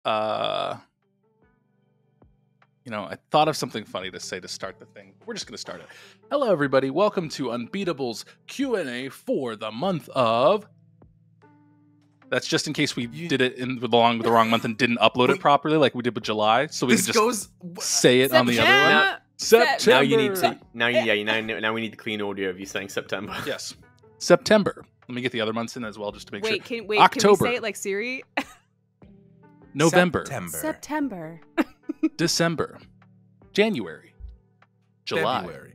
You know, I thought of something funny to say to start the thing. We're just going to start it. Hello, everybody. Welcome to Unbeatable's Q&A for the month of... That's just in case we did it with the wrong month and didn't upload it properly like we did with July. So we could just say it on the other one. September. Now you need to... Now we need the clean audio of you saying September. Yes. September. Let me get the other months in as well just to make sure. Can October. we say it like Siri? November. September. December, January, July. February.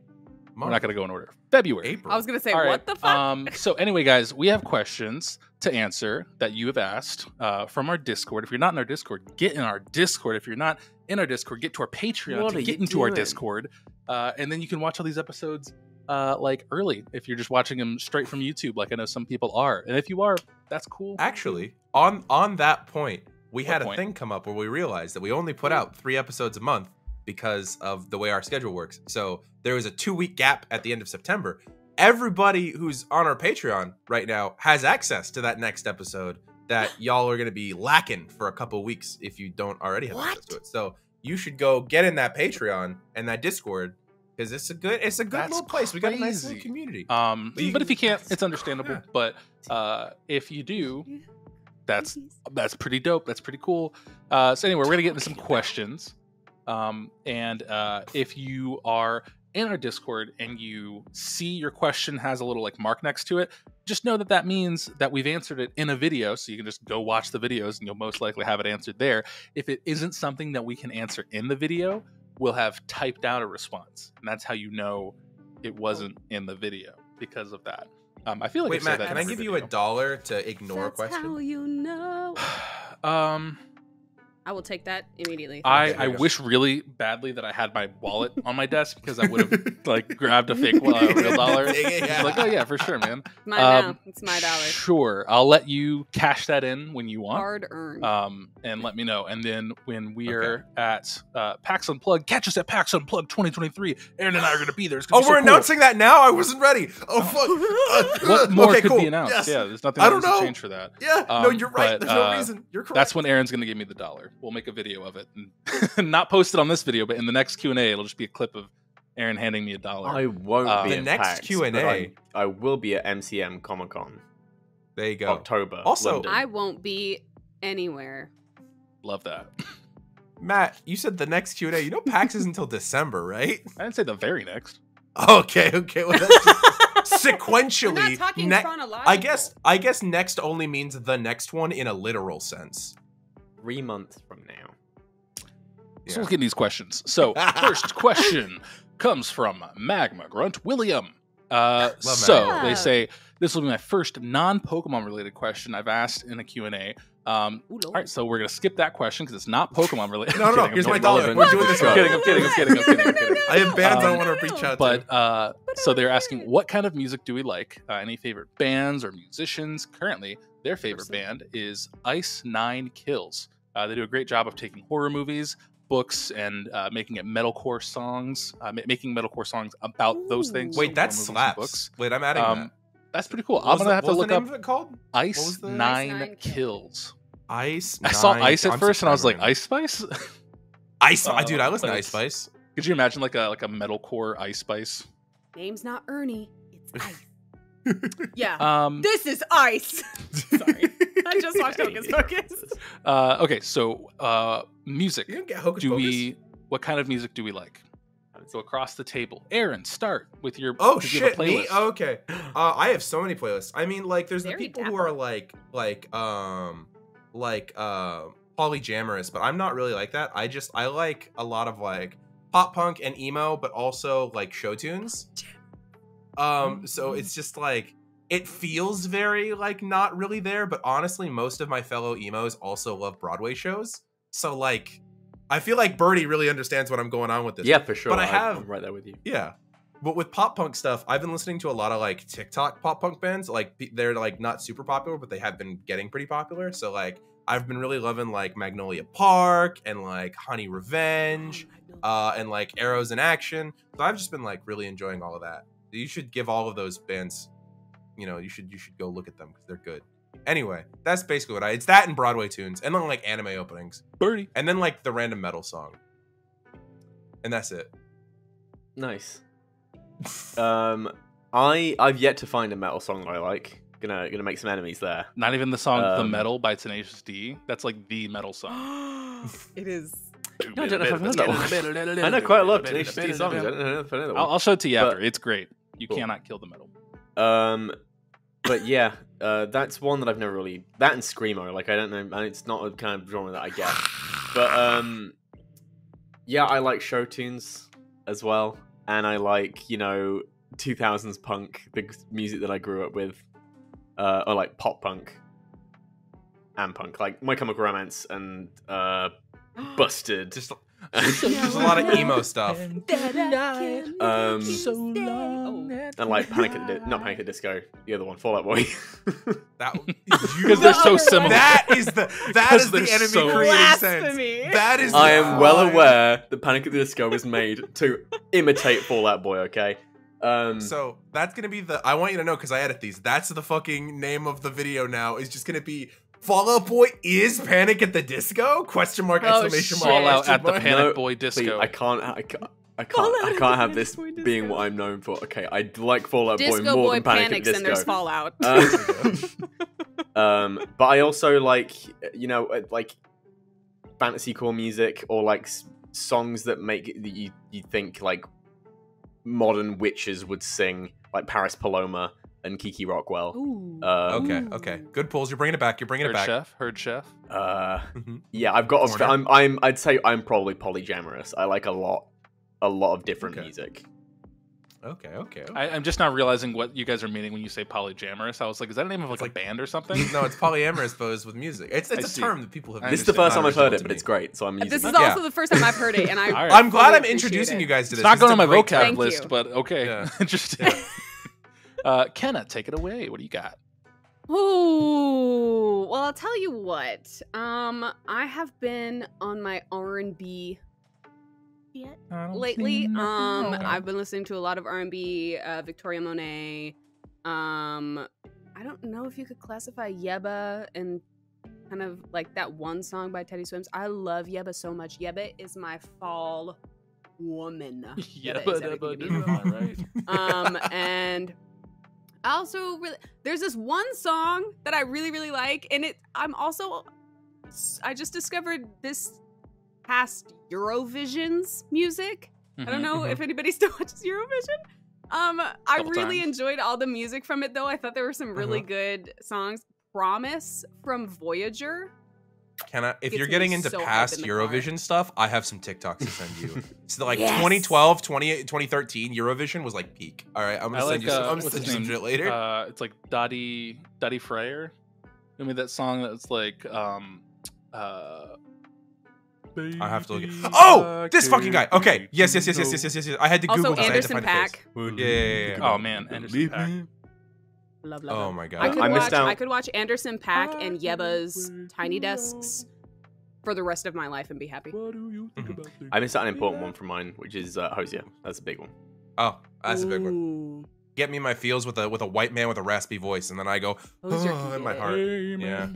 We're not going to go in order. February. April. I was going to say, All what the fuck? right. So anyway, guys, we have questions to answer that you have asked from our Discord. If you're not in our Discord, get in our Discord. If you're not in our Discord, get to our Patreon to get into our Discord. And then you can watch all these episodes like early if you're just watching them straight from YouTube, like I know some people are. And if you are, that's cool. Actually, on that point, we had a thing come up where we realized that we only put out 3 episodes a month because of the way our schedule works. So there was a 2-week gap at the end of September. Everybody who's on our Patreon right now has access to that next episode that y'all are going to be lacking for a couple weeks if you don't already have access to it. So you should go get in that Patreon and that Discord because it's a good little place. We got a nice little community. But if you can't, it's understandable. Yeah. But if you do, that's pretty dope. That's pretty cool. So anyway, we're gonna get into some questions. And if you are in our Discord and you see your question has a little like mark next to it, just know that means that we've answered it in a video. So you can just go watch the videos and you'll most likely have it answered there. If it isn't something that we can answer in the video, we'll have typed out a response, and that's how you know it wasn't in the video because of that. I feel like wait, Matt, can I give you $1 to ignore a question? That's how you know. I will take that immediately. I wish really badly that I had my wallet on my desk because I would have like grabbed a fake real dollar. Like, oh yeah, for sure, man. It's mine now. It's my dollar. Sure, I'll let you cash that in when you want. Hard earned. And let me know. And then when we're at PAX Unplugged, catch us at PAX Unplugged 2023. Aaron and I are going to be there. It's gonna be so cool. Announcing that now? I wasn't ready. Oh fuck. What more could be announced? Yes. Yeah, there's nothing that needs to change for that. Yeah, no, you're right. There's no reason. You're correct. That's when Aaron's going to give me the $1. We'll make a video of it and not post it on this video, but in the next Q&A, it'll just be a clip of Aaron handing me $1. I won't be the next PAX, Q&A. I will be at MCM Comic Con. There you go. October. Also, London. I won't be anywhere. Love that. Matt, you said the next Q&A. You know PAX is until December, right? I didn't say the very next. Okay. Well, that's just sequentially. We're not talking chronological. I guess next only means the next one in a literal sense. 3 months from now. So let's get into these questions. So first question comes from Magma Grunt William. So they say, this will be my first non-Pokemon related question I've asked in a Q&A. All right, so we're going to skip that question because it's not Pokemon related. No, here's my $1. We're doing this. I'm kidding. I have bands I want to reach out to. But, so they're asking, what kind of music do we like? Any favorite bands or musicians? Currently, their favorite band is Ice Nine Kills. They do a great job of taking horror movies, books, and making it metalcore songs, making metalcore songs about those things. Wait, that slaps. Wait, I'm adding that. That's pretty cool. I'm gonna have to look up. What was the name of it called? Ice Nine Kills. Ice. I saw Ice at first, and I was like, Ice Spice. Ice, dude. I listen to Ice Spice. Could you imagine like a metalcore Ice Spice? Name's not Ernie. It's Ice. Yeah. This is Ice. Sorry. I just watched Hocus Pocus. Okay, so music. You didn't get Hocus Pocus? What kind of music do we like? So across the table, Aaron, start with your. Oh shit, me? Oh, okay. I have so many playlists. I mean, like, there's the people who are like polyamorous, but I'm not really like that. I like a lot of like pop punk and emo, but also like show tunes. So it's just like it feels very like not really there, but honestly, most of my fellow emos also love Broadway shows. So like, I feel like Burrty really understands what I'm going on with this. Yeah, for sure. But I'm right there with you. Yeah. But with pop punk stuff, I've been listening to a lot of like TikTok pop punk bands. Like they're like not super popular, but they have been getting pretty popular. So like I've been really loving like Magnolia Park and like Honey Revenge, and like Arrows in Action. So I've just been like really enjoying all of that. You should give all of those bands, you know, you should go look at them because they're good. Anyway, that's basically what it's that and Broadway tunes, and then like anime openings, Burrty, and then like the random metal song, and that's it. Nice. I've yet to find a metal song that I like. Gonna make some enemies there. Not even the song "The Metal" by Tenacious D. That's like the metal song. It is. No, I don't know if I've heard that one. I know quite a lot of Tenacious D songs. I don't know if I know that one. I'll show it to you after. It's great. You cannot kill the metal. But yeah, that's one that I've never really. That and screamo. Like I don't know. It's not a kind of genre that I get. But yeah, I like show tunes as well, and I like 2000s punk, the music that I grew up with. Or like pop punk and punk, like My Chemical Romance and Busted. Just a lot of emo stuff. And like not Panic at the Disco, the other one, Fall Out Boy. Because they're so similar. That is the enemy so creating sense. That is. I am well aware that Panic at the Disco was made to imitate Fall Out Boy. Okay. So that's gonna be I want you to know, because I edit these, that's the fucking name of the video now, is just gonna be Fall Out Boy is Panic at the Disco? Question mark, exclamation mark. Fall Out at the Panic Boy Disco. Please, I can't have this being what I'm known for. Okay, I like Fall Out Boy more than Panic at the Disco. And there's Fallout. But I also like, like fantasycore music, or like songs that make you think like modern witches would sing, like Paris Paloma and Kiki Rockwell. Okay. Good pulls. You're bringing it back. Heard chef. Yeah, I've got. I'd say I'm probably polyamorous. I like a lot of different music. Okay. I'm just not realizing what you guys are meaning when you say polyamorous. I was like, is that a name of like a band or something? No, it's polyamorous, but it's with music. It's a term that people have. This is the first time I've heard it, but it's great. So I'm using This is also the first time I've heard it, and I'm glad I'm introducing you guys to this. It's not going on my vocab Thank list, you. but okay. Yeah. Interesting. Kenna, take it away. What do you got? Ooh, well, I'll tell you what. I have been on my R&B lately. I've been listening to a lot of R&B, Victoria Monet. I don't know if you could classify Yeba and kind of like that one song by Teddy Swims. I love Yeba so much. Yeba is my fall woman. And I also there's this one song that I really like, and I just discovered this past Eurovision's music. I don't know if anybody still watches Eurovision. I really enjoyed all the music from it, though. I thought there were some really good songs. Promise from Voyager. Kenna, if you're getting into past Eurovision stuff, I have some TikToks to send you. So like 2012, 2013 Eurovision was like peak. All right, I'm gonna send you some shit later. It's like Dottie Freyer. I mean that song that's like I have to look at. This fucking guy. Okay. Yes. I had to Google this. Also, Anderson .Paak. Yeah. Oh man, Anderson .Paak. Love. Oh my god. I could watch Anderson .Paak and Yeba's Tiny Desks for the rest of my life and be happy. I missed out an important one from mine, which is Hosier. That's a big one. Oh, that's a big one. Get me in my feels with a white man with a raspy voice, and then I go in my heart. Yeah.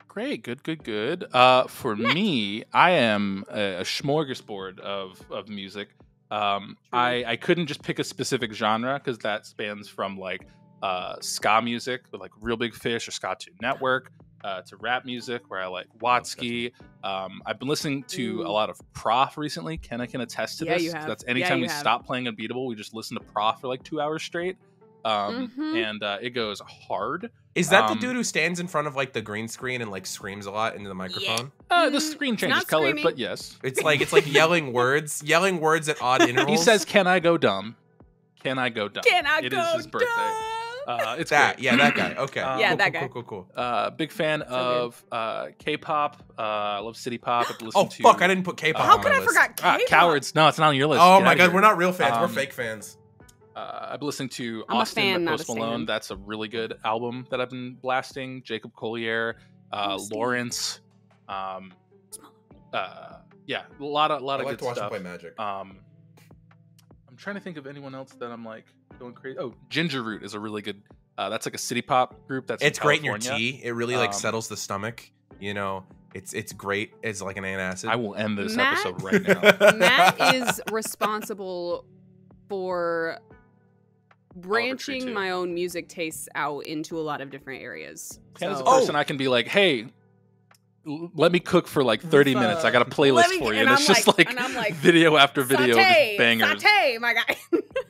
Great, good. For me, I am a smorgasbord of music. I couldn't just pick a specific genre because that spans from like ska music with like Real Big Fish or Ska Tune Network to rap music where I like Watsky. I've been listening to a lot of Prof recently. Kenna can attest to this. You have. That's anytime we stop playing Unbeatable, we just listen to Prof for like 2 hours straight. And it goes hard. Is that the dude who stands in front of like the green screen and like screams a lot into the microphone? The screen changes color, but yes. It's like yelling words at odd intervals. He says, "Can I go dumb? Can I go dumb?" It is his birthday. It's that. great. Yeah, that guy. Okay. That guy. Cool. Big fan of K-pop. I love city pop. Fuck! I didn't put K-pop. How on could my I list. forgot K-pop? Cowards. No, it's not on your list. Oh Get my out god, of here. we're not real fans. We're fake fans. I've been listening to I'm a Austin fan, by not Post a stan. Malone. That's a really good album that I've been blasting. Jacob Collier, Lawrence. Yeah, a lot of I like good to watch stuff. him play Magic. I'm trying to think of anyone else that I'm like going crazy. Oh, Ginger Root is a really good That's like a city pop group. It's great in your California. tea. It really like settles the stomach. You know, it's great. It's like an antacid. I will end this episode right now. Matt is responsible for branching my own music tastes out into a lot of different areas. As a person, I can be like, hey, let me cook for like 30 minutes. I got a playlist for you. And it's just like video after video, just bangers. Saute, my guy.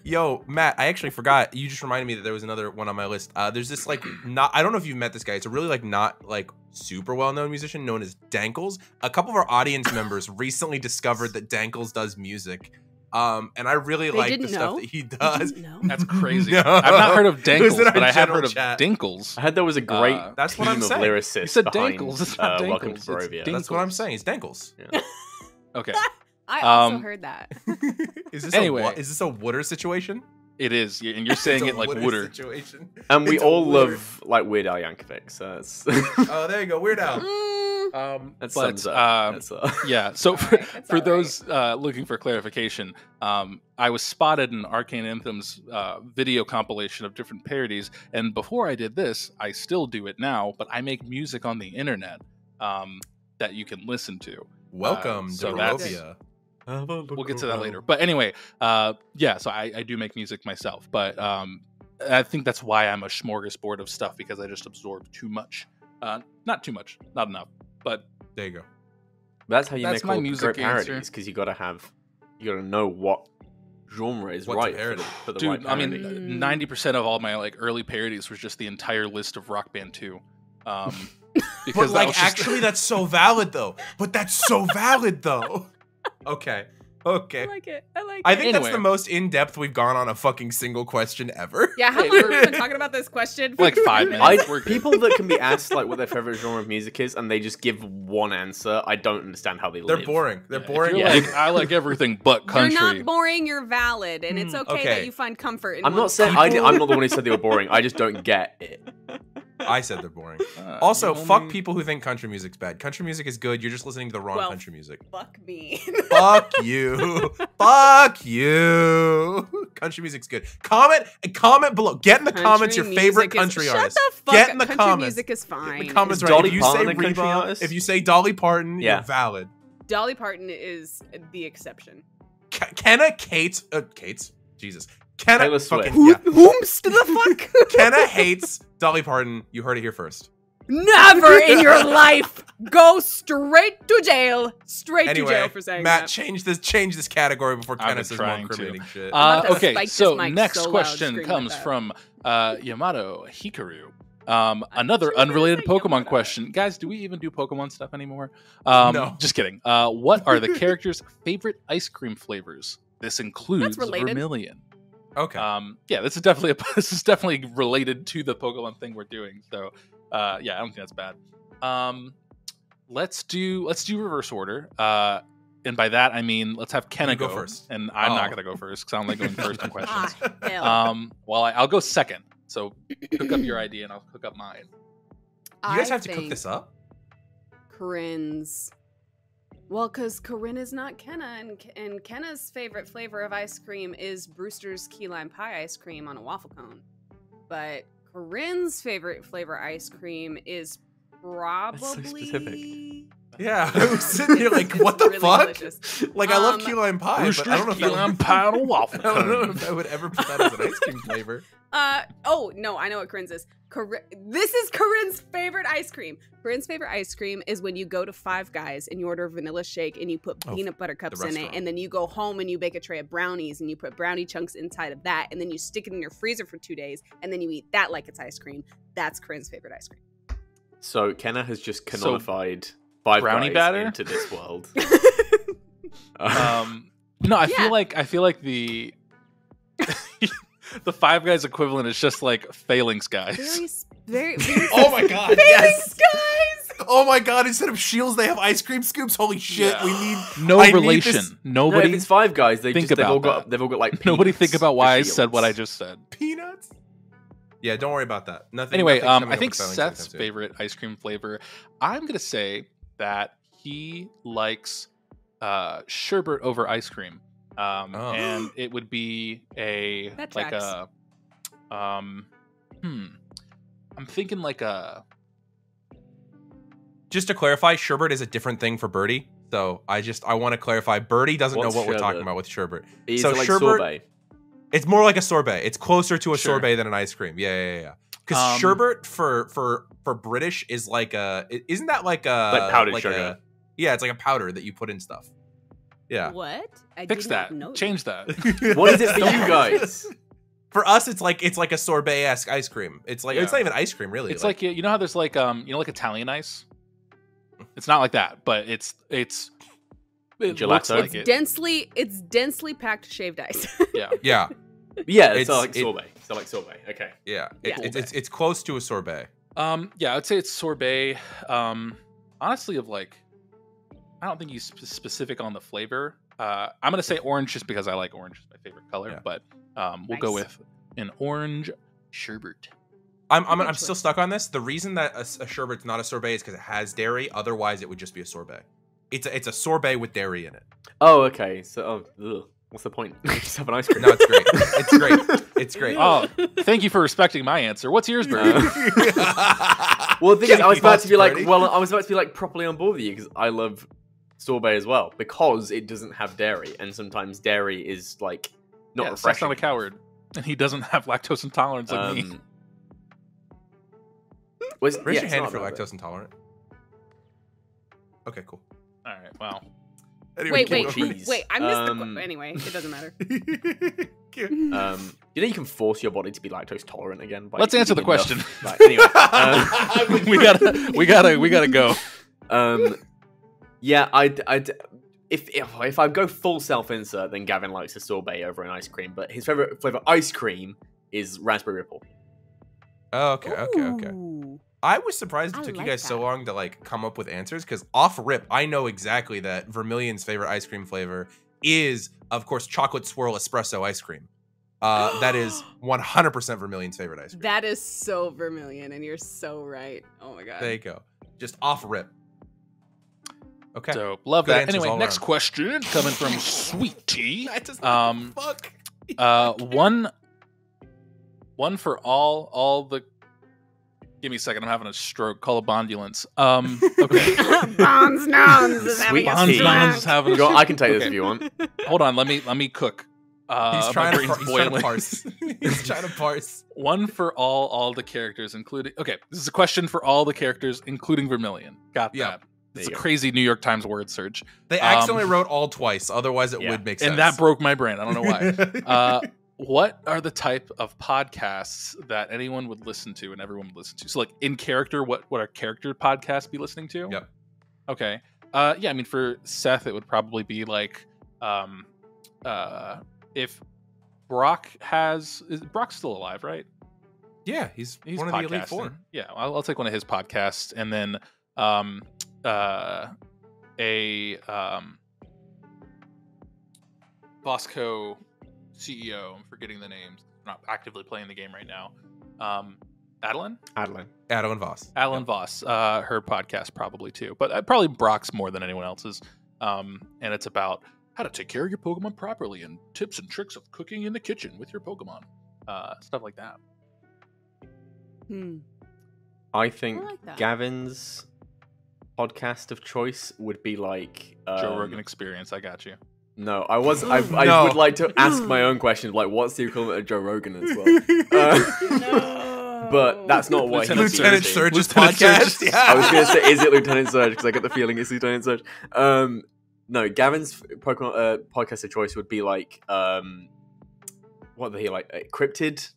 Yo, Matt, I actually forgot. You just reminded me that there was another one on my list. There's this like I don't know if you've met this guy. It's a really like not like super well-known musician known as Dankles. A couple of our audience members recently discovered that Dankles does music. And I really like the stuff that he does. That's crazy. No. I've not heard of Dankles, but I have heard of Dinkles. I heard there was a great that's what I'm saying. Lyricists. You said Dankles. It's not Dankles. Welcome to Barovia. That's what I'm saying. It's Dankles. Yeah. Okay. I also heard that. Is this a Wooder situation? It is, and you're saying it like Wooder. Situation. And we all love like Weird Al Yankovic, so that's... Oh, there you go, Weird Al. Yeah. So for those looking for clarification, I was spotted in Arcane Anthem's video compilation of different parodies, and before I did this, I still do it now, but I make music on the internet that you can listen to. Welcome to Barovia. We'll get to that later. But anyway, yeah, so I do make music myself, but I think that's why I'm a smorgasbord of stuff, because I just absorb too much. Not too much, not enough, but there you go. That's how you make all music great parodies, because you gotta know what genre is right for the right parody. I mean, 90% of all my like early parodies was just the entire list of Rock Band 2. Because but like actually that's so valid though. Okay. I like it. I think that's the most in-depth we've gone on a fucking single question ever. Yeah, how long have we been talking about this question? For like 5 minutes. People that can be asked like what their favorite genre of music is and they just give one answer, I don't understand how they live. They're boring. They're boring. Like, I like everything but country. You're not boring, you're valid, and it's okay that you find comfort in I'm not saying I'm not the one who said they were boring. I just don't get it. I said they're boring. Also, fuck people who think country music's bad. Country music is good. You're just listening to the wrong country music. Fuck me. Fuck you. Fuck you. Country music's good. Comment below. Get in the comments your favorite country artist. Shut the fuck Get in the country comments. Music is fine. In the comments, right? Dolly If you Parton say a country Reba, artist? if you say Dolly Parton, you're valid. Dolly Parton is the exception. Kenna, Jesus. Kenna fucking Whomst the fuck? Kenna hates Dolly Parton. You heard it here first. Never in your life go straight to jail. Straight to jail for saying Matt, that. change this category before Kenna says more incriminating shit. Okay, so next question comes from Yamato Hikaru. Another unrelated Pokemon question. Guys, do we even do Pokemon stuff anymore? No. Just kidding. What are the characters' favorite ice cream flavors? This includes Vermilion. Okay. Yeah, this is definitely related to the Pokemon thing we're doing. So, yeah, I don't think that's bad. Let's do reverse order. And by that I mean let's have Kenna go first, and I'm not gonna go first because I don't like going first on questions. Well, I'll go second. So cook up your idea and I'll cook up mine. You guys have to cook this up. Coryne's. Well, because Coryne is not Kenna, and Kenna's favorite flavor of ice cream is Brewster's Key Lime Pie ice cream on a waffle cone. But Coryne's favorite flavor ice cream is probably... That's so specific. Yeah, I was sitting here like, what the really fuck? Delicious. Like, I love key lime pie, but I don't know if Key Lime Pie on a waffle cone. I don't know if I would ever put that as an ice cream flavor. Oh, no, I know what Coryne's is. This is Coryne's favorite ice cream. Coryne's favorite ice cream is when you go to Five Guys and you order a vanilla shake and you put peanut butter cups in it, and then you go home and you bake a tray of brownies and you put brownie chunks inside of that, and then you stick it in your freezer for 2 days, and then you eat that like it's ice cream. That's Coryne's favorite ice cream. So Kenna has just canonified Five brownie Guys batter into this world. No, I feel like the the Five Guys equivalent is just like Failings Guys. Very Oh my god, Failings Guys! Oh my god, instead of shields, they have ice cream scoops. Holy shit, Yeah. we need No I need relation. this- Nobody if it's Five Guys, they've all about got like Nobody peanuts think about why for I said what I shields. just said. peanuts. Yeah, don't worry about that. Nothing. Anyway, nothing's coming I up think with Failings Seth's anytime soon. favorite ice cream flavor, I'm gonna say that he likes sherbet over ice cream. And it would be That like tracks. a I'm thinking like a. Just to clarify, sherbet is a different thing for Burrty. So I want to clarify. Burrty doesn't know what we're talking about with sherbet. So like sorbet. It's more like a sorbet. It's closer to a sorbet than an ice cream. Yeah. Because sherbet for British is like isn't that like a like powdered sugar? Yeah, it's like a powder that you put in stuff. Yeah. What? Fix that. Change that. What is it for you guys? For us, it's like a sorbet-esque ice cream. It's like it's not even ice cream, really. It's like you know how there's like like Italian ice. It's not like that, but it looks like it's densely packed shaved ice. Yeah. It's like sorbet. So like sorbet. Okay. Yeah. It's close to a sorbet. Yeah, I'd say it's sorbet. Honestly, of like, I don't think he's specific on the flavor. I'm gonna say orange just because I like orange. It's my favorite color. But we'll go with an orange sherbet. I'm still stuck on this. The reason that a sherbet's not a sorbet is because it has dairy. Otherwise, it would just be a sorbet. It's a sorbet with dairy in it. Oh, okay. So, what's the point? Just have an ice cream. No, it's great. It's great. It's great. Oh, thank you for respecting my answer. What's yours, Burrty? Well, the thing is, I was about to be like properly on board with you because I love sorbet as well because it doesn't have dairy, and sometimes dairy is like not refreshing. That's not a coward, and he doesn't have lactose intolerance like me. Raise your hand if you're lactose intolerant. Okay, cool. All right, wow. Anyway, wait, I missed the anyway, it doesn't matter. You know you can force your body to be lactose tolerant again. Let's answer the question. Right, anyway, we gotta go. Yeah, if I go full self-insert, then Gavin likes a sorbet over an ice cream, but his favorite flavor ice cream is raspberry ripple. Oh, okay. I was surprised it took you guys so long to like come up with answers because off rip, I know exactly that Vermilion's favorite ice cream flavor is, of course, chocolate swirl espresso ice cream. That is 100% Vermilion's favorite ice cream. That is so Vermilion, and you're so right. Oh my god. There you go. Just off rip. Okay. So love that. Anyway, next question coming from Sweet Tea. Fuck. One for all the. Give me a second. I'm having a stroke. Call a bondulance. Okay. Bonds is having a stroke. I can take this if you want. Hold on. Let me cook. He's trying to parse. He's trying to parse. One for all the characters, including. Okay, this is a question for all the characters, including Vermilion. Got that. It's a crazy New York Times word search. They accidentally wrote all twice. Otherwise, it would make sense. And that broke my brain. I don't know why. What are the type of podcasts that anyone would listen to and everyone would listen to? So, like in character, what a character podcast be listening to? Yep. Okay. Yeah. I mean, for Seth, it would probably be like, if Brock's still alive, right? Yeah, he's one of the Elite Four. Yeah, I'll take one of his podcasts, and then Bosco CEO. I'm forgetting the names. I'm not actively playing the game right now. Adeline Voss. Adeline Voss. Her podcast probably too, but probably Brock's more than anyone else's. And it's about how to take care of your Pokemon properly and tips and tricks of cooking in the kitchen with your Pokemon. Stuff like that. I think Gavin's podcast of choice would be like Joe Rogan Experience. I got you. No, I would like to ask my own question, like what's the equivalent of Joe Rogan as well? But that's not what Lieutenant Surge's podcast. Yeah. I was going to say, is it Lieutenant Surge? Because I get the feeling it's Lieutenant Surge. No, Gavin's Pokemon podcast of choice would be like, what are they like, cryptid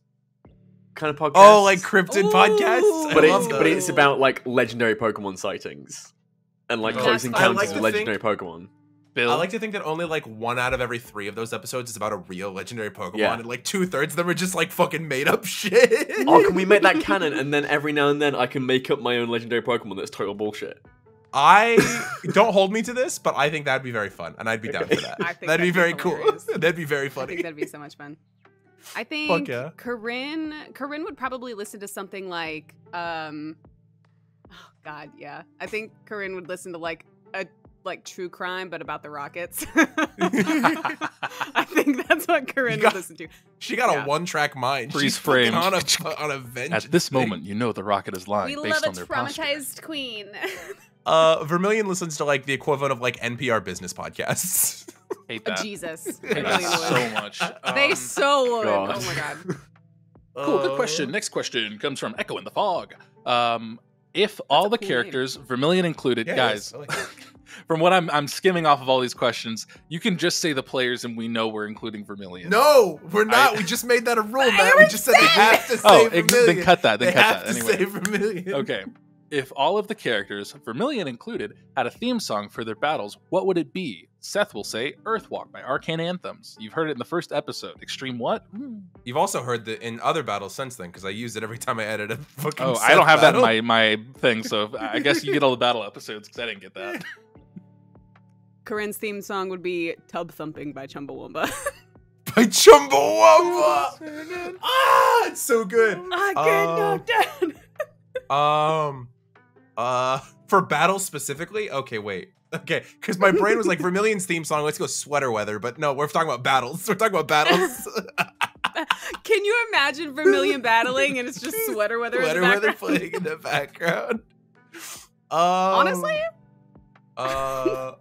kind of podcast? Oh, like cryptid podcasts? But it's about like legendary Pokemon sightings and like close encounters with legendary Pokemon. I like to think that only like 1 out of every 3 of those episodes is about a real legendary Pokemon, and like 2/3 of them are just like fucking made up shit. Oh, can we make that canon? And then every now and then I can make up my own legendary Pokemon that's total bullshit. Don't hold me to this, but I think that'd be very fun, and I'd be down for that. That'd be very cool. That'd be very funny. I think that'd be so much fun. I think Coryne would probably listen to something like, oh god, yeah. I think Coryne would listen to like like true crime, but about the Rockets. I think that's what Coryne would listen to. She got a one-track mind. Freeze She's frame on a vengeance. At this moment, you know the Rocket is lying based on their posture. We love a traumatized queen. Vermilion listens to like the equivalent of like NPR business podcasts. Hate that. Jesus. Hate that so much. They so would. God. Oh my god. Cool, good question. Next question comes from Echo in the Fog. If all the characters, Vermilion included, guys, I like that. from what I'm skimming off of all these questions, you can just say the players and we know we're including Vermilion. No, we're not. We just made that a rule, Matt. We just said they have to say Vermilion. Then cut that. They have to say Vermilion. Okay. If all of the characters, Vermilion included, had a theme song for their battles, what would it be? Seth will say Earthwalk by Arcane Anthems. You've heard it in the first episode. Extreme what? You've also heard it in other battles since then, because I used it every time I edit a fucking Oh, Seth I don't have battle. that in my thing, so I guess you get all the battle episodes, because I didn't get that. Corinne's theme song would be Tub Thumping by Chumbawamba. By Chumbawamba! It's so good. I get knocked down. For battle specifically? Okay, wait. Okay, because my brain was like, Vermilion's theme song, let's go sweater weather. But no, we're talking about battles. We're talking about battles. Can you imagine Vermilion battling and it's just sweater weather Sweater in the weather background? playing in the background. Honestly? I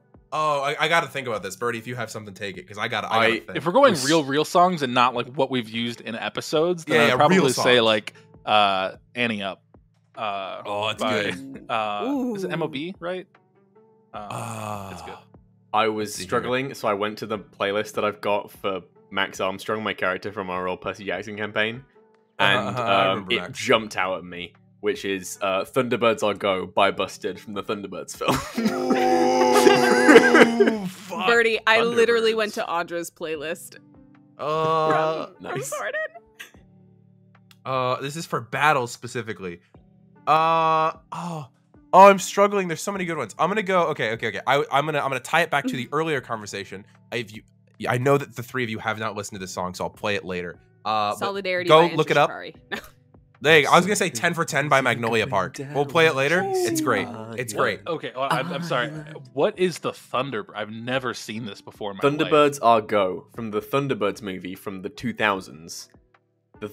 got to think about this. Burrty, if you have something, take it, because I got to think. If we're going real songs and not like what we've used in episodes, then I'd probably say like Annie Up. It's by, good. Is it MOB, right? It's good. I was struggling, so I went to the playlist that I've got for Max Armstrong, my character from our old Percy Jackson campaign, and it jumped out at me, which is Thunderbirds Are Go by Busted from the Thunderbirds film. Burrty, I literally went to Audra's playlist. Nice. This is for battles specifically. I'm struggling. There's so many good ones. I'm gonna go. Okay. I'm gonna tie it back to the earlier conversation. I know that the three of you have not listened to this song, so I'll play it later. Solidarity. Go by look it up. Shikari. There you go. I was gonna say 10 for 10 by Magnolia Park. We'll play it later. It's great. It's great. Okay, well, I'm sorry. What is the Thunderbird? I've never seen this before in my Thunderbirds Are Go from the Thunderbirds movie from the 2000s. The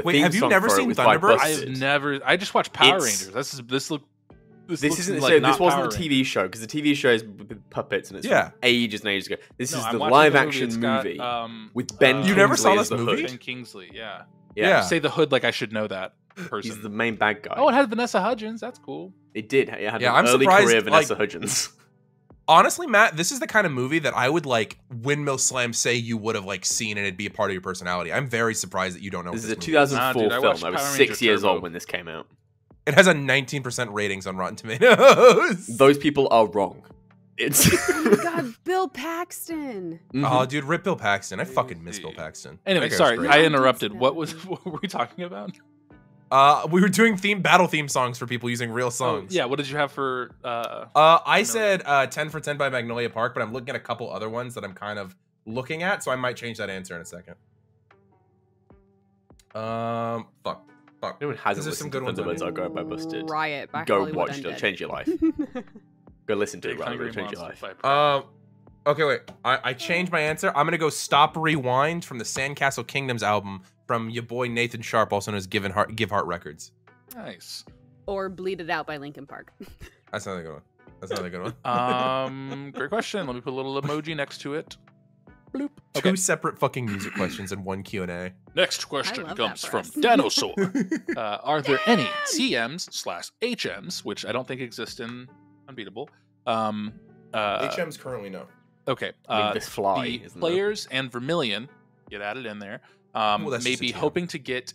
Wait, theme have you song never for it seen was by Thunderbirds? Busted. I just watched Power Rangers. This This wasn't a TV show, because the TV show is with puppets and it's from ages and ages ago. This is the live action movie with Ben Kingsley. You never saw as this the movie? Hood. Ben Kingsley, yeah. Yeah. Say the Hood like I should know that person. He's the main bad guy. Oh, it had Vanessa Hudgens. That's cool. It did. It had Yeah, an I'm early surprised, career Vanessa like- Hudgens. Honestly, Matt, this is the kind of movie that I would like Windmill Slam say you would have like seen and it'd be a part of your personality. I'm very surprised that you don't know. This is what a movie is. 2004 Nah, dude, I film. watched I was Power 6 Ranger years Turbo. old when this came out. It has a 19% ratings on Rotten Tomatoes. Those people are wrong. It's Oh my god, Bill Paxton. Oh, dude, rip Bill Paxton. I fucking miss Bill Paxton. Anyway, That guy's sorry, great. I interrupted. What were we talking about? We were doing battle theme songs for people using real songs. Yeah, what did you have for I said 10 for 10 by Magnolia Park, but I'm looking at a couple other ones that I'm kind of looking at, so I might change that answer in a second. Fuck. Anyone hasn't These are some listened good to ones on Thunderbirds it. Are Go by Busted. Riot by Go Hollywood watch it. It'll Undead. change your life. Go listen to it, Big rather. Hungry It'll change your Monster life. by Okay, wait. I changed my answer. I'm gonna go Stop Rewind from the Sandcastle Kingdoms album from your boy Nathan Sharp, also known as Give Heart Records. Nice. Or Bleed It Out by Linkin Park. That's another good one. Great question. Let me put a little emoji next to it. Bloop. Two separate fucking music questions and one Q&A. Next question love comes that from for us. Dinosaur. Are there any TMs/HMs, which I don't think exist in Unbeatable? HM's currently no. Okay. I mean, this fly, the isn't players and Vermilion get added in there. that's May just a be TM. hoping to get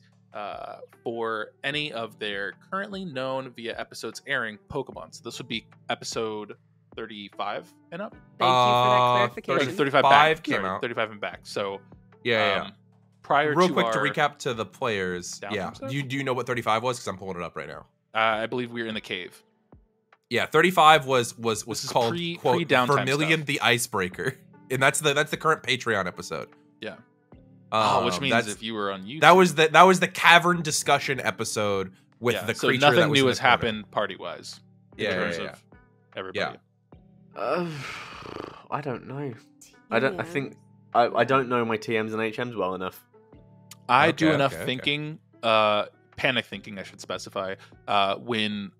for any of their currently known via episodes airing Pokemon. So this would be episode 35 and up. Thank you for that Or clarification. 35 back. came Sorry, out. 35 and back. So Yeah. prior Real to quick our, to recap to the players. Down Yeah. from stuff? Do you know what 35 was? Because I'm pulling it up right now. I believe we were in the cave. Yeah, 35 was This is called quote pre-downtime Vermilion stuff. the Icebreaker, and that's the current Patreon episode. Yeah. Which means that's- if you were on YouTube, that was the cavern discussion episode with the so creature. nothing that was new in has the corner. happened party wise. In terms of everybody. Yeah. I don't know. I think I don't know my TMs and HMs well enough. I do enough thinking, panic thinking, I should specify, when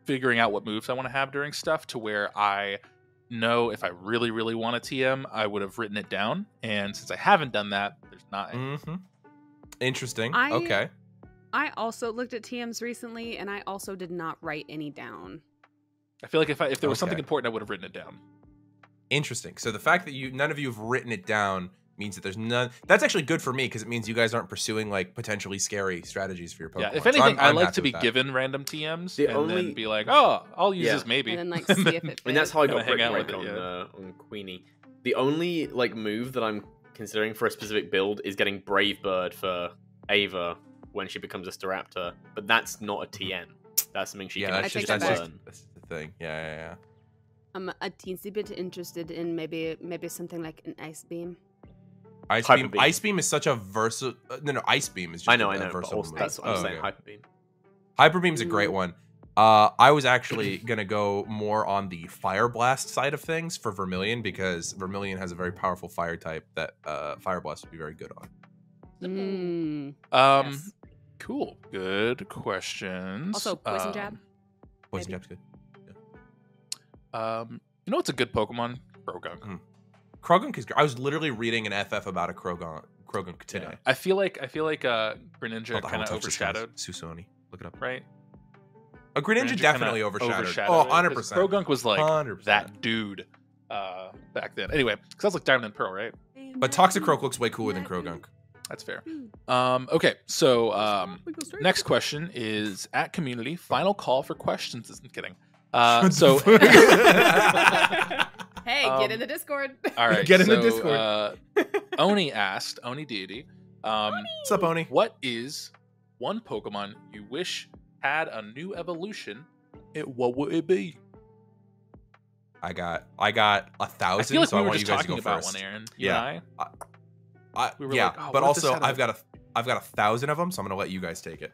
figuring out what moves I want to have during stuff, to where I know if I really, really want a TM, I would have written it down. And since I haven't done that, there's not. Interesting. I also looked at TMs recently, and I also did not write any down. I feel like if there was something important, I would have written it down. Interesting. So the fact that none of you have written it down means that there's none. That's actually good for me, because it means you guys aren't pursuing like potentially scary strategies for your Pokemon. Yeah, if anything, so I like to be given random TMs then be like, oh, I'll use this maybe. And then like see if it fits. I mean, that's how I got hang out Brick with Break it, on Queenie. The only like move that I'm considering for a specific build is getting Brave Bird for Ava when she becomes a Staraptor, but that's not a TN. That's something she can actually learn. That's the thing. Yeah. I'm a teensy bit interested in maybe something like an Ice Beam. Ice Beam is such a versatile. No, Ice Beam is just a versatile move. That's what I'm saying. Hyper Beam. Hyper Beam's a great one. I was actually gonna go more on the Fire Blast side of things for Vermilion, because Vermilion has a very powerful fire type that Fire Blast would be very good on. Yes. Cool. Good questions. Also, Poison Jab. Poison Jab's good. You know what's a good Pokemon? Krogunk. Krogunk is good. I was literally reading an FF about a Krogunk today. Yeah. I feel like Greninja kind of overshadowed Susoni. Look it up. Right? A Greninja definitely overshadowed. Oh, 100%. Krogunk was like 100%. that dude back then. Anyway, because that's like Diamond and Pearl, right? But Toxicroak looks way cooler than Krogunk. That's fair. Okay, so next question is at community. Final call for questions. Isn't kidding. Hey, get in the Discord. All right, get in the Discord. Oni asked, Oni Deity. What's up, Oni? What is one Pokemon you wish had a new evolution? What would it be? I got 1,000. I feel like so we I were want just you guys to talking go about first. one, Aaron. Yeah. We were yeah, like, oh, but what if this also had a- I've got 1,000 of them, so I'm gonna let you guys take it.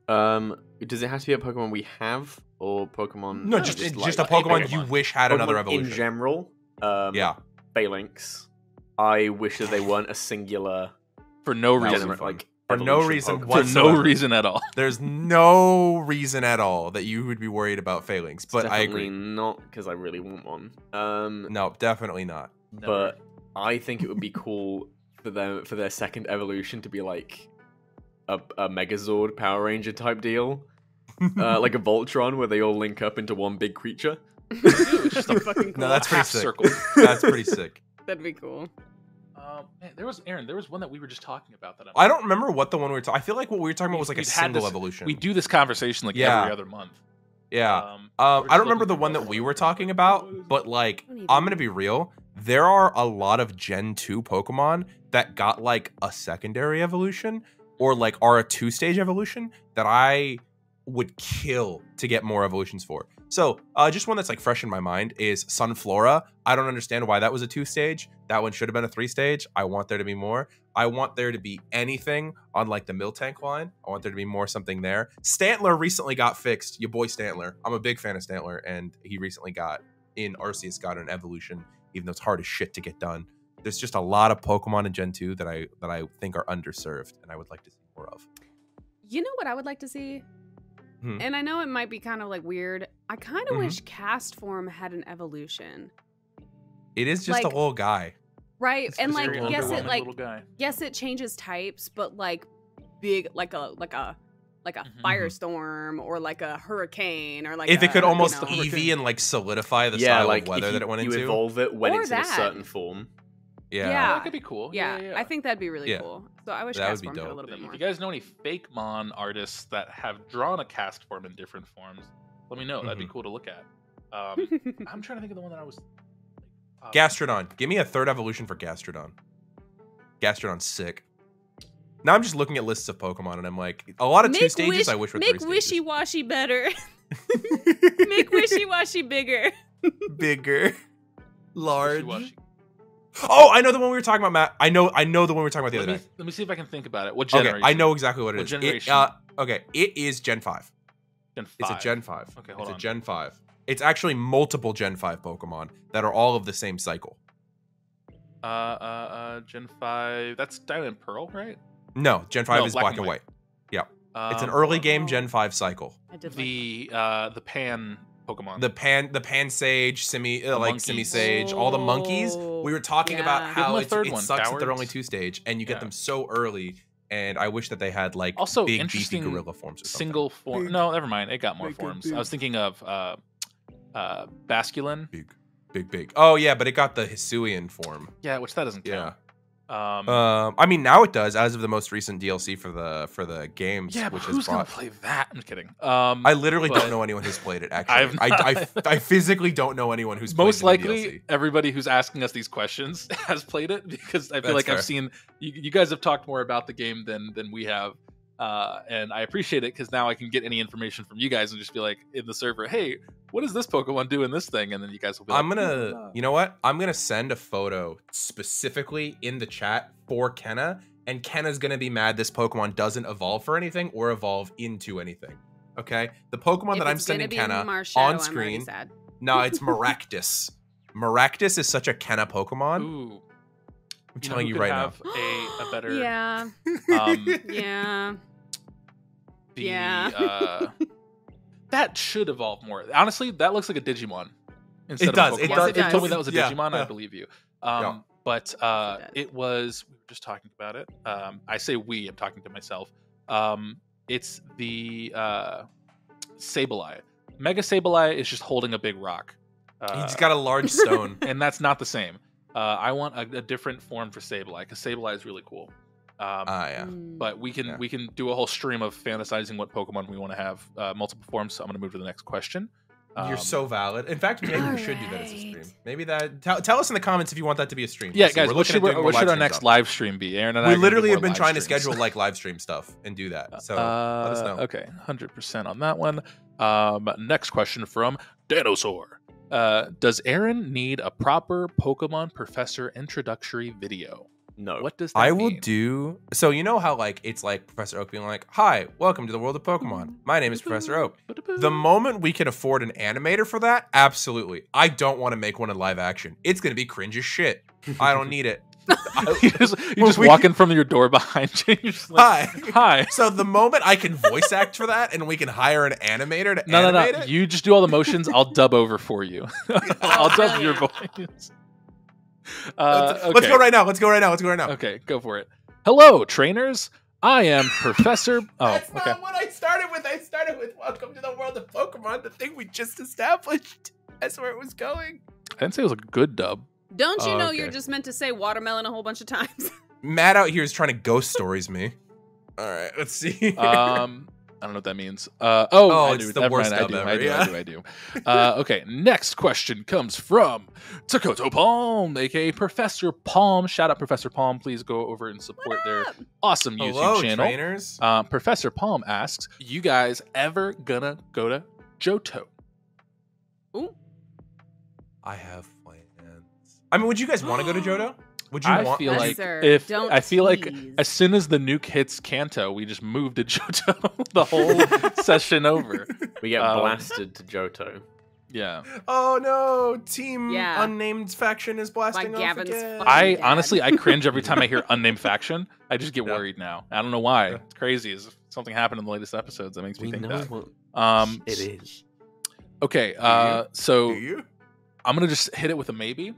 Does it have to be a Pokemon we have, or Pokemon? No, just a Pokemon you wish had another evolution. In general, yeah. Phalanx. I wish that they weren't a singular. For no reason. For no reason For whatsoever. no reason at all. There's no reason at all that you would be worried about Phalanx, but I agree. Not because I really want one. No, definitely not. But I think it would be cool for their second evolution to be like a Megazord Power Ranger type deal, like a Voltron where they all link up into one big creature. It's just a fucking cool. No, that's pretty half sick. circle. That's pretty sick. That'd be cool. Man, there was one that we were just talking about that I don't remember what the one we were talking. I feel like what we were talking about was like a single evolution. We do this conversation like every other month. Yeah. I don't remember the one that we were talking about, but like, I'm gonna be real. There are a lot of Gen 2 Pokemon that got like a secondary evolution, or like are a 2-stage evolution that I would kill to get more evolutions for. So just one that's like fresh in my mind is Sunflora. I don't understand why that was a 2-stage. That one should have been a 3-stage. I want there to be more. I want there to be anything on like the Miltank line. I want there to be more something there. Stantler recently got fixed. Your boy Stantler. I'm a big fan of Stantler, and he recently got in Arceus got an evolution, even though it's hard as shit to get done. There's just a lot of Pokemon in Gen 2 that I think are underserved, and I would like to see more of. You know what I would like to see? And I know it might be kind of like weird. I kind of wish Cast Form had an evolution. It is just like, a little guy. Right. It's And just like very yes it underwhelming like little guy. yes it changes types, but like big like a firestorm or like a hurricane or like if it could almost you know, Eevee and like solidify the style like of weather that it went into. You evolve it when Or it's in a that. certain form. Yeah. That could be cool. Yeah, I think that'd be really Yeah. cool. So I wish That would Cast be Form had a dope. little bit more. If you guys know any fake Mon artists that have drawn a Cast Form in different forms, let me know. That'd be cool to look at. I'm trying to think of the one that I was. Gastrodon. Give me a third evolution for Gastrodon. Gastrodon's sick. Now I'm just looking at lists of Pokemon and I'm like, a lot of 2 stages I wish were 3 Make stages. wishy-washy better. Make wishy-washy bigger. Bigger. Large. Wishy-washy. Oh, I know the one we were talking about, Matt. I know the one we were talking about the other day. Let me see if I can think about it. What generation? Okay, I know exactly what it What is. generation? Okay, it is Gen 5. Gen 5. It's a Gen 5. Okay, hold it's on. a Gen 5. It's actually multiple Gen 5 Pokemon that are all of the same cycle. Gen 5. That's Diamond and Pearl, right? No, Gen 5 is Black and White. Yeah. It's an early game Gen 5 cycle. The Pan Pokemon. The Pan Sage, Simi Sage, all the monkeys. We were talking about how it sucks that they're only 2-stage and you get them so early. And I wish that they had like also big beefy gorilla forms or something. Single form. No, never mind. It got more forms. I was thinking of Basculin. Big. Oh yeah, but it got the Hisuian form. Yeah, which that doesn't count. I mean now it does as of the most recent DLC for the games. Yeah, but which who's gonna play that? I'm kidding. I literally don't know anyone who's played it. Actually, I physically don't know anyone who's played most the likely DLC. Everybody who's asking us these questions has played it because I feel like fair. I've seen you guys have talked more about the game than we have. And I appreciate it because now I can get any information from you guys and just be like in the server, hey, what does this Pokemon do in this thing? And then you guys will be like, you know what? I'm gonna send a photo specifically in the chat for Kenna, and Kenna's gonna be mad this Pokemon doesn't evolve for anything or evolve into anything. Okay? The Pokemon that I'm sending Kenna on screen. No, it's Maractus. Maractus is such a Kenna Pokemon. Ooh. I'm telling you right now. A better Yeah. That should evolve more. Honestly, that looks like a Digimon. Instead It does. Of a Pokemon. If you told me that was a Digimon, I believe you. But it was. We were just talking about it. I say we. I'm talking to myself. It's the Sableye. Mega Sableye is just holding a big rock. He's got a large stone, and that's not the same. I want a different form for Sableye because Sableye is really cool. But we can do a whole stream of fantasizing what Pokemon we want to have multiple forms. So I'm going to move to the next question. You're so valid. In fact, maybe we should do that as a stream. Maybe that. Tell us in the comments if you want that to be a stream. Yeah, guys, what should our next live stream be? Aaron and I literally have been trying to schedule like live stream stuff and do that. So let us know. Okay, 100% on that one. Next question from Dinosaur. Does Aaron need a proper Pokemon Professor introductory video? No. What does that mean? I will do. So you know how like it's like Professor Oak being like, "Hi, welcome to the world of Pokemon. My name is Professor Oak." The moment we can afford an animator for that, absolutely. I don't want to make one in live action. It's gonna be cringe as shit. I don't need it. You're just walking from your door behind you. You're just like, hi. So the moment I can voice act for that, and we can hire an animator to animate it, you just do all the motions. I'll dub over for you. I'll dub your voice. Let's go right now. Okay, go for it. Hello, trainers. I am Professor. That's not what I started with. I started with "Welcome to the world of Pokemon," the thing we just established. That's where it was going. I didn't say it was a good dub. Don't you know you're just meant to say watermelon a whole bunch of times? Matt out here is trying to ghost stories me. All right, let's see. I don't know what that means. I it's do. the worst mind. dub ever. I do. Okay, next question comes from Takoto Palm, aka Professor Palm. Shout out Professor Palm. Please go over and support their awesome YouTube channel. Trainers. Professor Palm asks, you guys ever gonna go to Johto? Ooh. I have plans. I mean, would you guys want to go to Johto? Would you I feel like as soon as the nuke hits Kanto, we just move to Johto the whole session over. We get blasted to Johto. Yeah. Oh no! Team Unnamed Faction is blasting off Gavin's again. I honestly cringe every time I hear Unnamed Faction. I just get worried now. I don't know why. Yeah. It's crazy. As if something happened in the latest episodes that makes me think that. What it is. Okay. So I'm gonna just hit it with a maybe.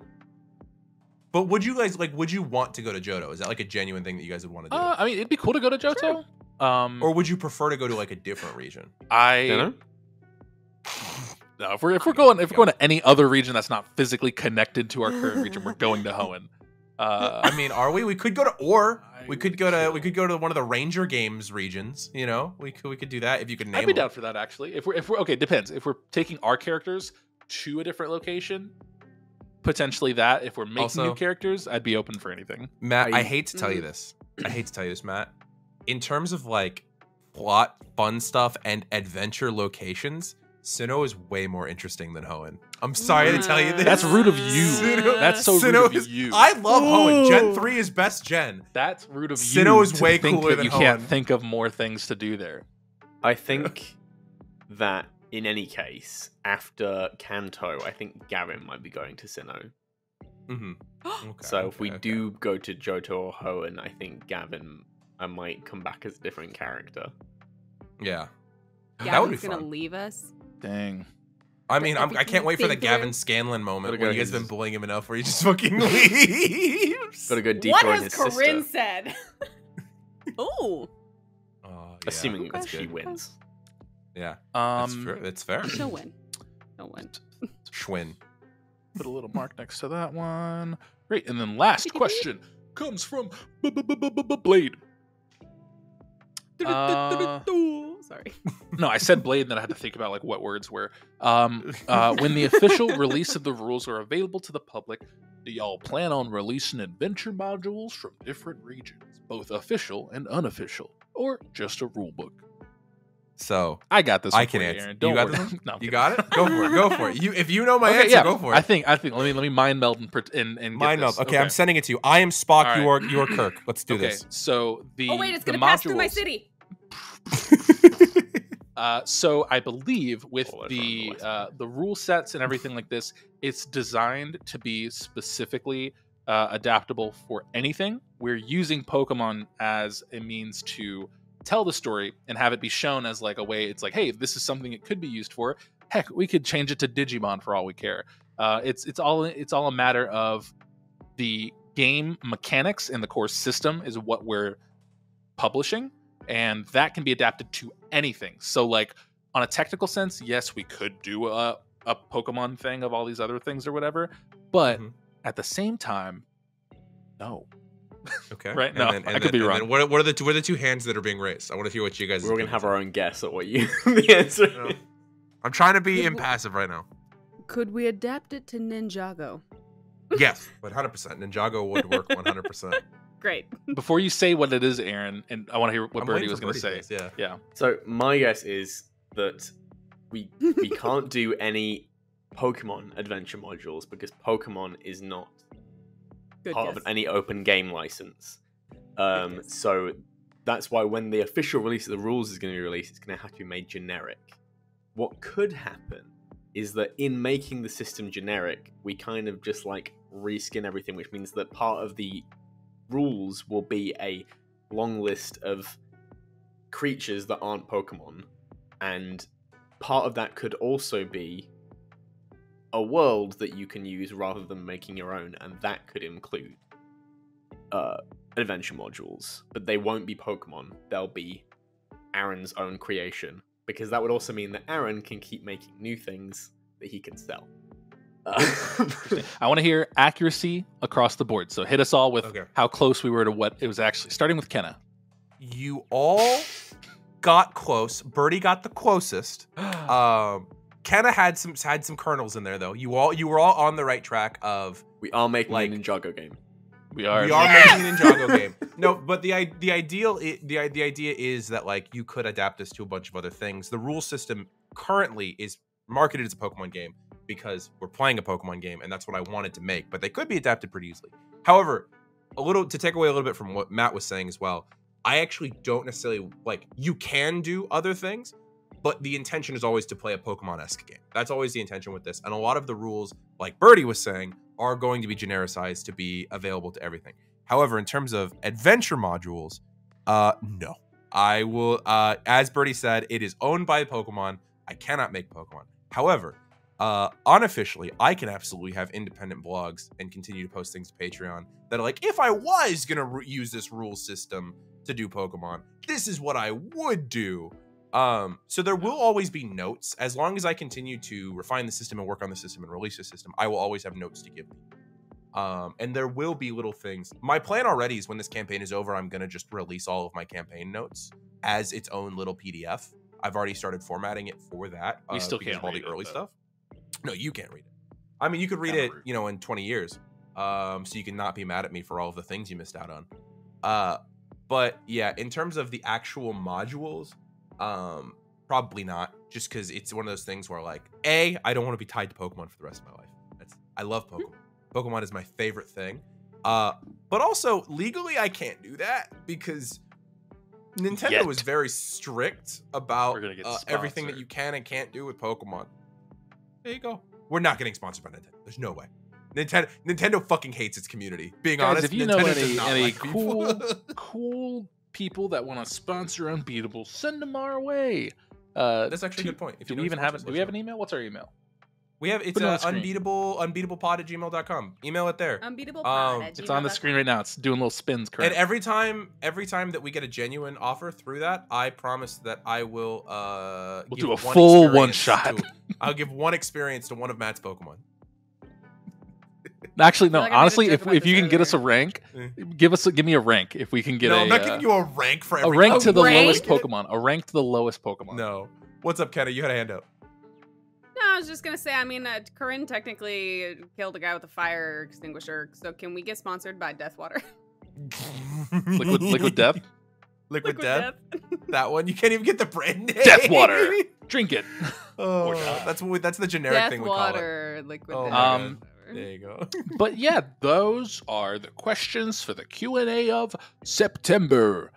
But would you guys would you want to go to Johto? Is that like a genuine thing that you guys would want to do? I mean, it'd be cool to go to Johto. Sure. Or would you prefer to go to like a different region? No, if we're going to any other region that's not physically connected to our current region, we're going to Hoenn. I mean, are we? We could go to we could go to one of the Ranger Games regions. You know, we could do that if you could name. I'd be down for that actually. If we're okay, depends. If we're taking our characters to a different location, potentially that. If we're making new characters, I'd be open for anything. Matt, I hate to tell you this. Matt. In terms of like plot, fun stuff, and adventure locations, Sinnoh is way more interesting than Hoenn. I'm sorry to tell you this. That's rude of you. That's so rude of you. I love Hoenn. Gen 3 is best gen. That's rude of you. Sinnoh is way cooler than you Hoenn. can't think of more things to do there. I think that in any case, after Kanto, I think Gavin might be going to Sinnoh. Mm-hmm. Okay, So if we do go to Johto or Hoenn, I think Gavin might come back as a different character. Yeah. Gavin's That would be gonna fun. leave us. Dang. I mean, I can't wait for the Think through. Gavin Scanlon moment Gotta when go you guys have his- been bullying him enough where he just fucking leaves. Gotta go deeper in his sister. said? Oh, Oh, yeah. Assuming Okay. she wins. Yeah. That's Um, fair. That's fair. she'll win. She'll win. Schwinn. put a little mark next to that one. Great. And then last question comes from Blade. Sorry. No, I said Blade, and then I had to think about like what words were. When the official release of the rules are available to the public, do y'all plan on releasing adventure modules from different regions, both official and unofficial, or just a rule book? So I got this. I one can for you, answer. Aaron. You Don't got worry. this one? No, I'm You kidding. got it? Go for it. Go for it. If you know my Okay, answer, yeah. go for it. I think. Let me mind meld and get Mind this. meld. Okay, I'm sending it to you. I am Spock. All right. You are Kirk. Let's do Okay, this. so the Oh wait, it's the gonna pass through my modules- city. So I believe with Oh, the rule sets and everything like this, it's designed to be specifically adaptable for anything. We're using Pokemon as a means to tell the story and have it be shown as like a way. It's like, hey, this is something it could be used for. Heck, we could change it to Digimon for all we care. It's all a matter of the game mechanics and the core system is what we're publishing, and that can be adapted to anything. So like on a technical sense, yes, we could do a Pokemon thing of all these other things or whatever, but Mhm. at the same time, no. Okay. Right? And No, then, I could be and wrong. then what are the two hands that are being raised? I want to hear what you guys. We're all gonna have our own guess at what you the answer. No. is. I'm trying to be impassive right now. Could we adapt it to Ninjago? Yes, 100%. Ninjago would work 100%. Great. Before you say what it is, Aaron, and I want to hear what I'm Burrty waiting was for going to Burrty say. first, Yeah. So my guess is that we can't do any Pokemon adventure modules because Pokemon is not Good part guess. of any open game license. guess. So that's why when the official release of the rules is going to be released, it's going to have to be made generic. What could happen is that in making the system generic, we kind of just like reskin everything, which means that part of the rules will be a long list of creatures that aren't Pokemon, and part of that could also be a world that you can use rather than making your own, and that could include adventure modules, but they won't be Pokemon. They'll be Aaron's own creation, because that would also mean that Aaron can keep making new things that he can sell. I want to hear accuracy across the board. So hit us all with Okay. how close we were to what it was actually. Starting with Kenna. You all got close. Burrty got the closest. Kenna had some kernels in there though. You were all on the right track of We are making Like- a Ninjago game. We are. we are making an Ninjago game. No, but the idea is that like you could adapt this to a bunch of other things. The rule system currently is marketed as a Pokemon game because we're playing a Pokemon game, and that's what I wanted to make. But they could be adapted pretty easily. However, to take away a little bit from what Matt was saying as well, I actually don't necessarily like. You can do other things, but the intention is always to play a Pokemon-esque game. That's always the intention with this, and a lot of the rules, like Burrty was saying, are going to be genericized to be available to everything. However, in terms of adventure modules, no. I will, as Burrty said, it is owned by Pokemon. I cannot make Pokemon. However, unofficially, I can absolutely have independent blogs and continue to post things to Patreon that are like, if I was going to use this rule system to do Pokemon, this is what I would do. So there will always be notes. As long as I continue to refine the system and work on the system and release the system, I will always have notes to give people. And there will be little things. My plan already is when this campaign is over, I'm going to just release all of my campaign notes as its own little PDF. I've already started formatting it for that. We still because can't of all read the it, early though. stuff. No, you can't read it. I mean, you could read it, in 20 years. So you can not be mad at me for all of the things you missed out on. But yeah, in terms of the actual modules, probably not, just because it's one of those things where like, I don't want to be tied to Pokemon for the rest of my life. I love Pokemon. Pokemon is my favorite thing. But also legally I can't do that because Nintendo is very strict about everything that sponsored. you can and can't do with Pokemon. There you go. We're not getting sponsored by Nintendo. There's no way. Nintendo fucking hates its community. Being Guys, honest, if you Nintendo know does not any like people. cool people that want to sponsor Unbeatable, send them our way. That's actually a good point. If do you know we even have it? sponsors, Do we have an email? What's our email? We have it's unbeatablepod@gmail.com. Email it there. Unbeatablepod@gmail.com. It's on the screen right now. It's doing little spins. Correct. And every time that we get a genuine offer through that, I promise that I will we'll give do a full one experience shot. I'll give one experience to one of Matt's Pokemon. Actually, no. I feel like I made a Honestly, joke if about you this can get us a earlier. rank, give me a rank. If we can get No, a I'm not giving you a rank for a every rank to the rank? lowest Pokemon. A rank to the lowest Pokemon. No. What's up, Kenna? You had a hand up. No, I was just gonna say. I mean, Coryne technically killed a guy with a fire extinguisher. So can we get sponsored by Deathwater? Liquid Death. Liquid Death. That one. You can't even get the brand name. Deathwater. Drink it. Oh, Or die. that's the generic thing we call it. Deathwater, liquid Oh death. my Um, There you go. But yeah, those are the questions for the Q&A of September.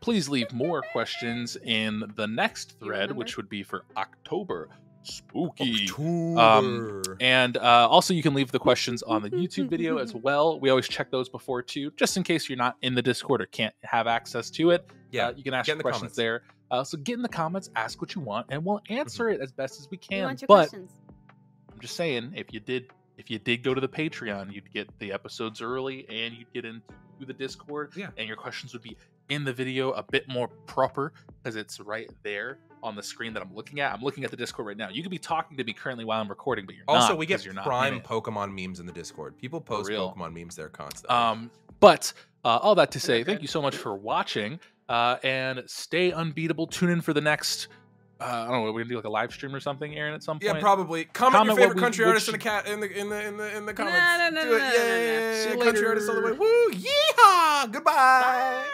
Please leave more questions in the next thread, remember? which would be for October. Spooky. October. And also, you can leave the questions on the YouTube video as well. We always check those before too, just in case you're not in the Discord or can't have access to it. Yeah, you can ask get in the questions comments. there. So get in the comments, ask what you want, and we'll answer it as best as we We can. want your But questions. I'm just saying, if you did go to the Patreon, you'd get the episodes early, and you'd get into the Discord. Yeah. And your questions would be in the video a bit more proper because it's right there on the screen that I'm looking at. I'm looking at the Discord right now. You could be talking to me currently while I'm recording, but you're Also, not. we get 'cause you're not prime in it. Pokemon memes in the Discord. People post real. Pokemon memes there constantly. But all that to say, Okay. thank you so much for watching, and stay unbeatable. Tune in for the next. I don't know. We're gonna do like a live stream or something, Aaron, at some point. Yeah, probably. Comment your what favorite we- country which- artist in the comments. No, Do it. no, Yeah, no. See you country later. artist all the way. Woo! Yeehaw! Goodbye. Bye.